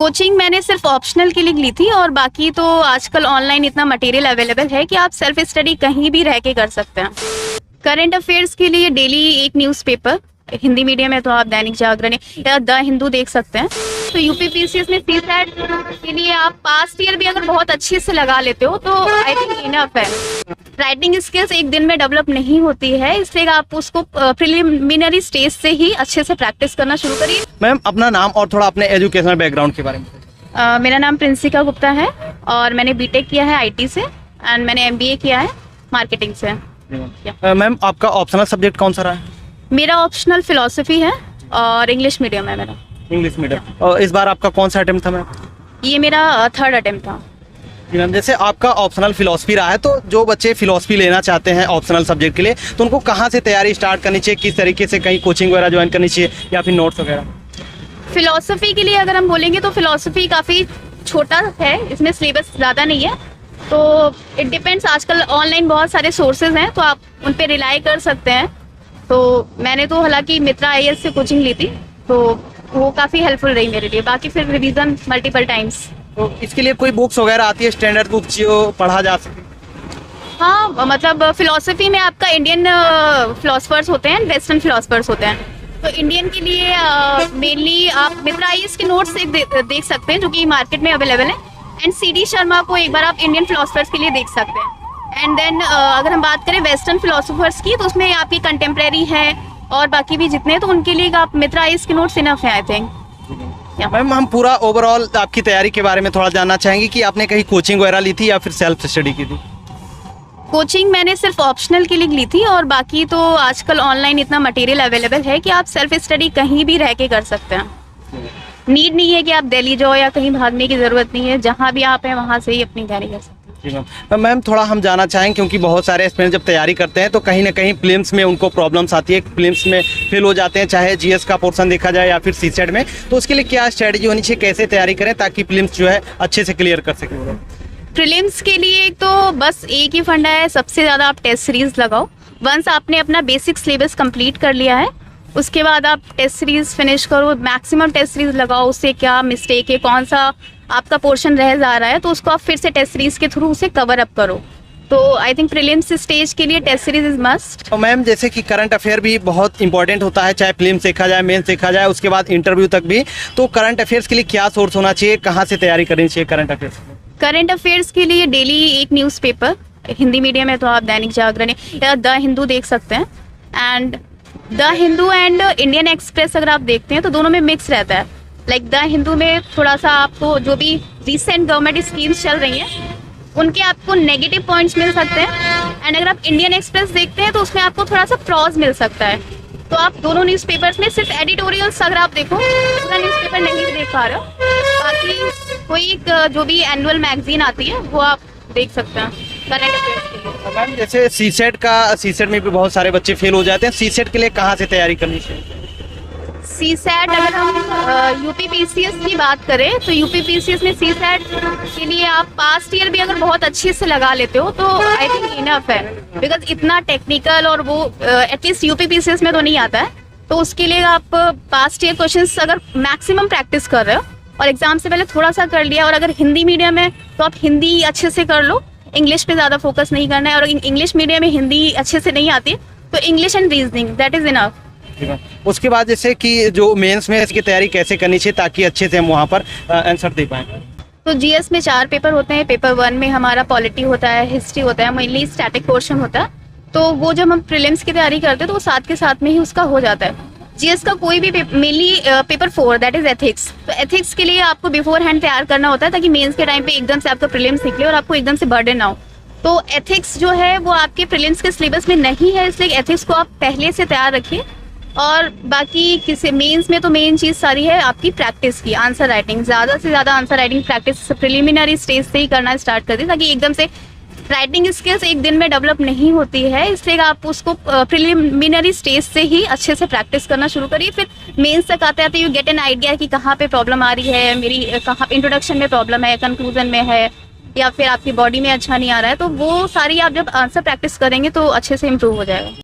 Coaching मैंने सिर्फ optional के लिए ली थी और बाकी तो आजकल ऑनलाइन इतना मटेरियल अवेलेबल है कि आप सेल्फ स्टडी कहीं भी रह के कर सकते हैं। करंट अफेयर्स के लिए डेली एक न्यूज़पेपर, हिंदी मीडियम है तो आप दैनिक जागरण या द हिंदू देख सकते हैं। तो यूपीपीसीएस में सीसैट के लिए आप पास्ट ईयर भी अगर बहुत अच्छे से लगा लेते हो तो आई थिंक इनफ है। राइटिंग स्किल्स एक दिन में डेवलप नहीं होती है, इसलिए आप उसको प्रिलिमिनरी स्टेज से ही अच्छे से प्रैक्टिस करना शुरू करिए। मैम अपना नाम और थोड़ा अपने एजुकेशनल बैकग्राउंड के बारे में। मेरा नाम प्रिंसिका गुप्ता है और मैंने बीटेक किया है आईटी से एंड मैंने एमबीए किया है मार्केटिंग से। मैम आपका ऑप्शनल सब्जेक्ट कौन सा रहा है? मेरा ऑप्शनल फिलॉसफी है और इंग्लिश मीडियम है मेरा। English medium. और इस बार आपका कौन सा अटेम्प्ट था मैम? ये मेरा थर्ड अटेम्प्ट था। जी मैम, जैसे आपका ऑप्शनल फिलॉसफी रहा है तो जो बच्चे फिलॉसफी लेना चाहते हैं ऑप्शनल सब्जेक्ट के लिए तो उनको कहाँ से तैयारी स्टार्ट करनी चाहिए, किस तरीके से, कहीं कोचिंग वगैरह ज्वाइन करनी चाहिए या फिर नोट्स वगैरह? फिलॉसफी के लिए अगर हम बोलेंगे तो फिलॉसफी काफ़ी छोटा है, इसमें सिलेबस ज़्यादा नहीं है, तो इट डिपेंड्स। आजकल ऑनलाइन बहुत सारे सोर्सेज हैं तो आप उन पर रिलाई कर सकते हैं। तो मैंने तो हालांकि मित्रा आईएएस से कोचिंग ली थी तो वो काफ़ी हेल्पफुल रही मेरे लिए। बाकी फिर रिवीजन मल्टीपल टाइम्स। तो इसके लिए कोई बुक्स वगैरह आती है स्टैंडर्ड बुक जो पढ़ा जा सके? हाँ, मतलब फिलॉसफी में आपका इंडियन फिलोसफर्स होते हैं, वेस्टर्न फिलोसफर्स होते हैं। तो इंडियन के लिए मेनली आप मित्रा आईएएस के नोट्स देख सकते हैं जो कि मार्केट में अवेलेबल है, एंड सीडी शर्मा को एक बार आप इंडियन फिलोसफर्स के लिए देख सकते हैं। एंड देन अगर हम बात करें वेस्टर्न फिलोसफर्स की तो उसमें आपकी कंटेम्प्रेरी है और बाकी भी जितने, तो उनके लिए आप मित्रा आईएएस के नोट्स इनफ है आई थिंक। मैम हम पूरा ओवरऑल आपकी तैयारी के बारे में थोड़ा जानना चाहेंगे कि आपने कहीं कोचिंग वगैरह ली थी या फिर सेल्फ स्टडी की थी? कोचिंग मैंने सिर्फ ऑप्शनल के लिए ली थी और बाकी तो आजकल ऑनलाइन इतना मटेरियल अवेलेबल है कि आप सेल्फ स्टडी कहीं भी रह के कर सकते हैं। नीड नहीं है कि आप दिल्ली जाओ या कहीं भागने की ज़रूरत नहीं है, जहाँ भी आप हैं वहाँ से ही अपनी तैयारी कर सकते हैं। जी मैम। मैम थोड़ा हम जानना चाहेंगे क्योंकि बहुत सारे एस्पिरेंट जब तैयारी करते हैं तो कहीं ना कहीं प्रीलिम्स में उनको प्रॉब्लम्स आती है, प्रीलिम्स में फेल हो जाते हैं, चाहे जीएस का पोर्शन देखा जाए या फिर सीसेट में, तो उसके लिए क्या स्ट्रेटजी होनी चाहिए, कैसे तैयारी करें ताकि प्रीलिम्स जो है अच्छे से क्लियर कर सकें? प्रीलिम्स के लिए तो बस एक ही फंडा है, सबसे ज़्यादा आप टेस्ट सीरीज लगाओ। वंस आपने अपना बेसिक सिलेबस कंप्लीट कर लिया है उसके बाद आप टेस्ट सीरीज फिनिश करो, मैक्सिमम टेस्ट सीरीज लगाओ। उससे क्या मिस्टेक है, कौन सा आपका पोर्शन रह जा रहा है, तो उसको आप फिर से टेस्ट सीरीज के थ्रू उसे कवर अप करो। तो आई थिंक प्रीलिम्स स्टेज के लिए टेस्ट सीरीज इज मस्ट। और मैम जैसे कि करंट अफेयर भी बहुत इंपॉर्टेंट होता है, चाहे प्रीलिम्स देखा जाए, मेंस देखा जाए, उसके बाद इंटरव्यू तक भी, तो करंट अफेयर्स के लिए क्या सोर्स होना चाहिए, कहाँ से तैयारी करनी चाहिए करंट अफेयर्स? करंट अफेयर्स के लिए डेली एक न्यूज़पेपर, हिंदी मीडियम है तो आप दैनिक जागरण या द हिंदू देख सकते हैं। And the Hindu and Indian express अगर आप देखते हैं तो दोनों में मिक्स रहता है। लाइक द हिंदू में थोड़ा सा आपको जो भी रिसेंट गवर्नमेंट स्कीम्स चल रही हैं उनके आपको नेगेटिव पॉइंट्स मिल सकते हैं, एंड अगर आप इंडियन एक्सप्रेस देखते हैं तो उसमें आपको थोड़ा सा प्रॉज मिल सकता है। तो आप दोनों न्यूज़पेपर्स में सिर्फ एडिटोरियल्स अगर आप देखो, पूरा न्यूज़पेपर नहीं देख पा रहे हो, बाकी कोई एक जो भी एनुअल मैगजीन आती है वो आप देख सकते हैं करंट अफेयर्स के लिए। मैम जैसे सीसेट में भी बहुत सारे बच्चे फेल हो जाते हैं, सीसेट के लिए कहाँ से तैयारी करनी चाहिए? सीसैट अगर हम यूपीपीसीएस की बात करें तो यूपीपीसीएस में सीसैट के लिए आप पास्ट ईयर भी अगर बहुत अच्छे से लगा लेते हो तो आई थिंक इनफ है, बिकॉज इतना टेक्निकल और वो एटलीस्ट यूपीपीसीएस में तो नहीं आता है। तो उसके लिए आप पास्ट ईयर क्वेश्चंस अगर मैक्सिमम प्रैक्टिस कर रहे हो और एग्जाम से पहले थोड़ा सा कर लिया, और अगर हिंदी मीडियम है तो आप हिंदी अच्छे से कर लो, इंग्लिश पे ज़्यादा फोकस नहीं करना है। और इंग्लिश मीडियम में हिंदी अच्छे से नहीं आती तो English and reasoning that is enough. उसके बाद जैसे कि जो मेंस में इसकी तैयारी कैसे करनी चाहिए ताकि अच्छे से हम वहाँ पर आंसर दे पाएँ? तो जीएस में 4 पेपर होते हैं। पेपर 1 में हमारा पॉलिटी होता है, हिस्ट्री होता है, मेनली स्टैटिक पोर्शन होता है। तो वो जब हम प्रीलिम्स की तैयारी करते हैं तो वो साथ के साथ में ही उसका हो जाता है। जीएस का कोई भी mainly paper 4 that is ethics, तो एथिक्स के लिए आपको बिफोर हैंड तैयार करना होता है ताकि मेंस के टाइम पे एकदम से आपका प्रीलिम्स निकले और आपको एकदम से बर्डन ना हो। तो एथिक्स जो है वो आपके प्रीलिम्स के सिलेबस में नहीं है, इसलिए एथिक्स को आप पहले से तैयार रखिए। और बाकी किसी मेंस में तो मेन चीज़ सारी है आपकी प्रैक्टिस की, आंसर राइटिंग। ज़्यादा से ज़्यादा answer writing practice preliminary stage से ही करना स्टार्ट कर दें ताकि एकदम से राइटिंग स्किल्स एक दिन में डेवलप नहीं होती है, इसलिए आप उसको प्रिलिमिनरी स्टेज से ही अच्छे से प्रैक्टिस करना शुरू करिए। फिर मेंस तक आते आते यू गेट एन आइडिया कि कहाँ पे प्रॉब्लम आ रही है, मेरी कहाँ इंट्रोडक्शन में प्रॉब्लम है, कंक्लूजन में है, या फिर आपकी बॉडी में अच्छा नहीं आ रहा है। तो वो सारी आप जब आंसर प्रैक्टिस करेंगे तो अच्छे से इम्प्रूव हो जाएगा।